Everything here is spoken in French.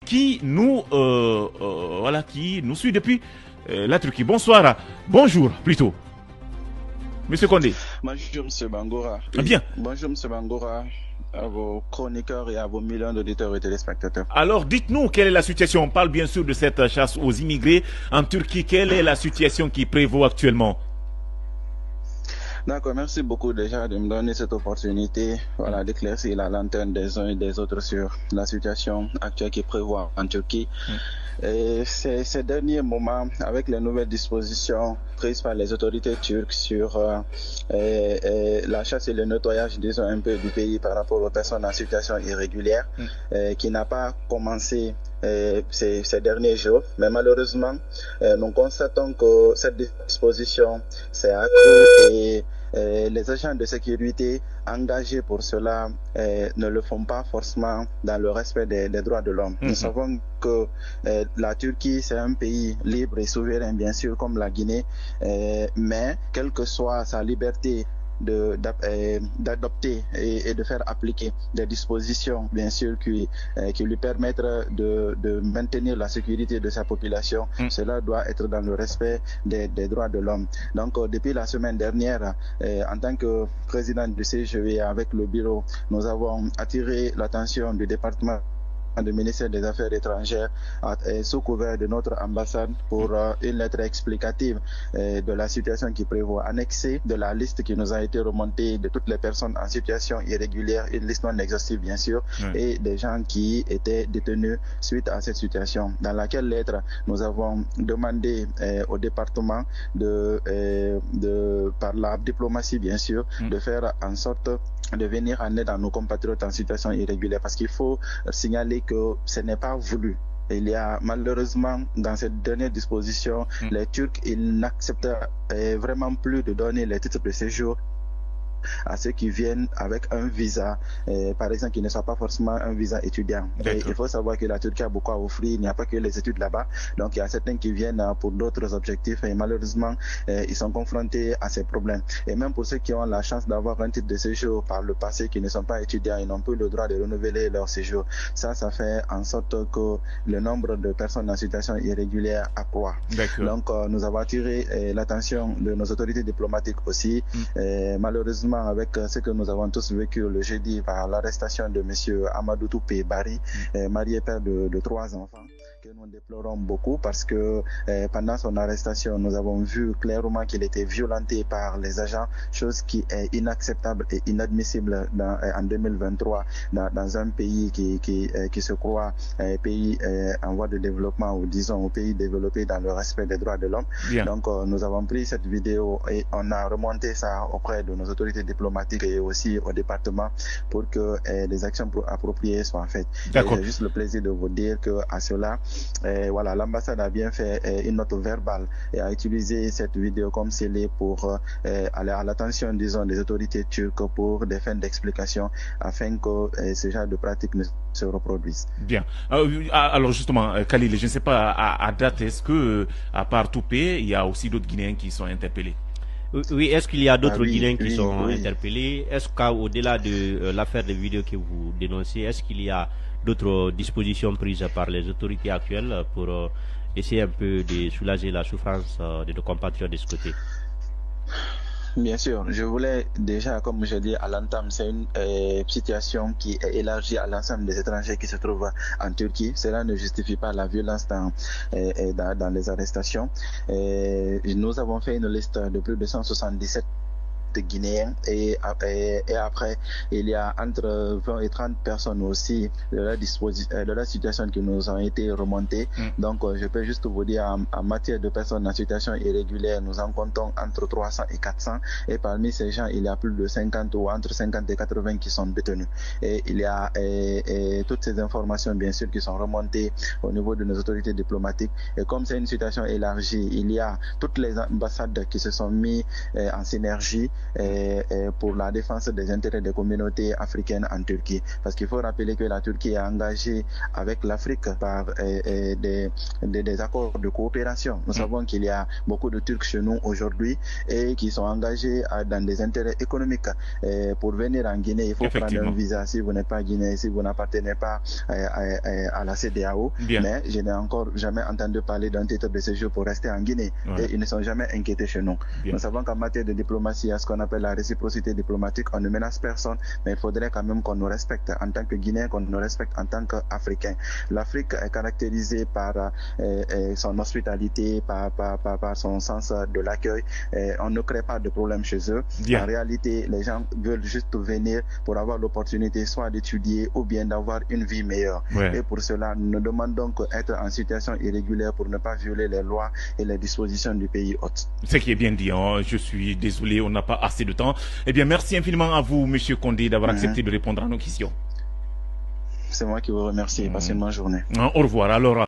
qui nous suit depuis la Turquie. Bonjour plutôt. Monsieur Condé. Bonjour, Monsieur Bangura. Bien. Bonjour, Monsieur Bangura, à vos chroniqueurs et à vos millions d'auditeurs et téléspectateurs. Alors, dites-nous, quelle est la situation? On parle bien sûr de cette chasse aux immigrés en Turquie. Quelle est la situation qui prévaut actuellement? D'accord, merci beaucoup déjà de me donner cette opportunité d'éclaircir la lanterne des uns et des autres sur la situation actuelle qui prévoit en Turquie. Et ces derniers moments, avec les nouvelles dispositions prises par les autorités turques sur la chasse et le nettoyage, disons, un peu du pays par rapport aux personnes en situation irrégulière, qui n'a pas commencé ces derniers jours, mais malheureusement, nous constatons que cette disposition s'est accrue et les agents de sécurité engagés pour cela ne le font pas forcément dans le respect des droits de l'homme. Nous savons que la Turquie, c'est un pays libre et souverain, bien sûr, comme la Guinée, mais quelle que soit sa liberté d'adopter et de faire appliquer des dispositions, bien sûr, qui lui permettent de maintenir la sécurité de sa population. Cela doit être dans le respect des droits de l'homme. Donc, depuis la semaine dernière, en tant que président du CGV avec le bureau, nous avons attiré l'attention du département du ministère des Affaires étrangères sous couvert de notre ambassade pour une lettre explicative de la situation qui prévaut, annexée de la liste qui nous a été remontée de toutes les personnes en situation irrégulière, une liste non exhaustive bien sûr, et des gens qui étaient détenus suite à cette situation, dans laquelle lettre nous avons demandé au département par la diplomatie bien sûr, de faire en sorte de venir en aide à nos compatriotes en situation irrégulière, parce qu'il faut signaler que ce n'est pas voulu. Il y a malheureusement dans cette dernière disposition, les Turcs, ils n'acceptent vraiment plus de donner les titres de séjour à ceux qui viennent avec un visa, par exemple, qui ne soit pas forcément un visa étudiant. Et il faut savoir que la Turquie a beaucoup à offrir, il n'y a pas que les études là-bas, donc il y a certains qui viennent pour d'autres objectifs et malheureusement, ils sont confrontés à ces problèmes. Et même pour ceux qui ont la chance d'avoir un titre de séjour par le passé, qui ne sont pas étudiants, ils n'ont plus le droit de renouveler leur séjour. Ça fait en sorte que le nombre de personnes en situation irrégulière accroît. Donc nous avons attiré l'attention de nos autorités diplomatiques aussi, malheureusement avec ce que nous avons tous vécu le jeudi par l'arrestation de M. Amadou Toupé Bari, marié père de 3 enfants, que nous déplorons beaucoup parce que pendant son arrestation, nous avons vu clairement qu'il était violenté par les agents, chose qui est inacceptable et inadmissible en 2023 dans un pays qui se croit pays en voie de développement, ou disons au pays développé dans le respect des droits de l'homme. Donc nous avons pris cette vidéo et on a remonté ça auprès de nos autorités diplomatiques et aussi au département pour que des actions appropriées soient faites. J'ai juste le plaisir de vous dire que à cela, l'ambassade a bien fait une note verbale et a utilisé cette vidéo comme scellé pour aller à l'attention, disons, des autorités turques pour des fins d'explication afin que ce genre de pratiques ne se reproduisent. Bien. Alors justement, Khalil, je ne sais pas à date, est-ce que à part Toupé, il y a aussi d'autres Guinéens qui sont interpellés? Oui, est-ce qu'il y a d'autres Guinéens qui sont interpellés? Est-ce qu'au-delà de l'affaire de vidéo que vous dénoncez, est-ce qu'il y a d'autres dispositions prises par les autorités actuelles pour essayer un peu de soulager la souffrance de nos compatriotes de ce côté? Bien sûr, je voulais déjà, comme je dis à l'entame, c'est une situation qui est élargie à l'ensemble des étrangers qui se trouvent en Turquie. Cela ne justifie pas la violence dans les arrestations. Nous avons fait une liste de plus de 177 Guinéens et après il y a entre 20 et 30 personnes aussi de la situation qui nous ont été remontées. Donc je peux juste vous dire en matière de personnes en situation irrégulière, nous en comptons entre 300 et 400 et parmi ces gens il y a plus de 50 ou entre 50 et 80 qui sont détenus et il y a toutes ces informations bien sûr qui sont remontées au niveau de nos autorités diplomatiques et comme c'est une situation élargie, il y a toutes les ambassades qui se sont mis en synergie pour la défense des intérêts des communautés africaines en Turquie. Parce qu'il faut rappeler que la Turquie est engagée avec l'Afrique par des accords de coopération. Nous savons qu'il y a beaucoup de Turcs chez nous aujourd'hui et qui sont engagés dans des intérêts économiques. Pour venir en Guinée, il faut prendre un visa si vous n'êtes pas guinéen, si vous n'appartenez pas à la CEDEAO. Mais je n'ai encore jamais entendu parler d'un titre de séjour pour rester en Guinée. Et ils ne sont jamais inquiétés chez nous. Nous savons qu'en matière de diplomatie, il y a ce qu'on appelle la réciprocité diplomatique. On ne menace personne, mais il faudrait quand même qu'on nous respecte en tant que Guinéen, qu'on nous respecte en tant qu'Africain. L'Afrique est caractérisée par son hospitalité, par son sens de l'accueil. On ne crée pas de problème chez eux. En réalité, les gens veulent juste venir pour avoir l'opportunité soit d'étudier ou bien d'avoir une vie meilleure. Et pour cela, nous demandons d'être en situation irrégulière pour ne pas violer les lois et les dispositions du pays hôte. Ce qui est bien dit, hein. Je suis désolé, on n'a pas assez de temps. Eh bien, merci infiniment à vous, Monsieur Condé, d'avoir accepté de répondre à nos questions. C'est moi qui vous remercie. Passez une bonne journée. Au revoir. Alors.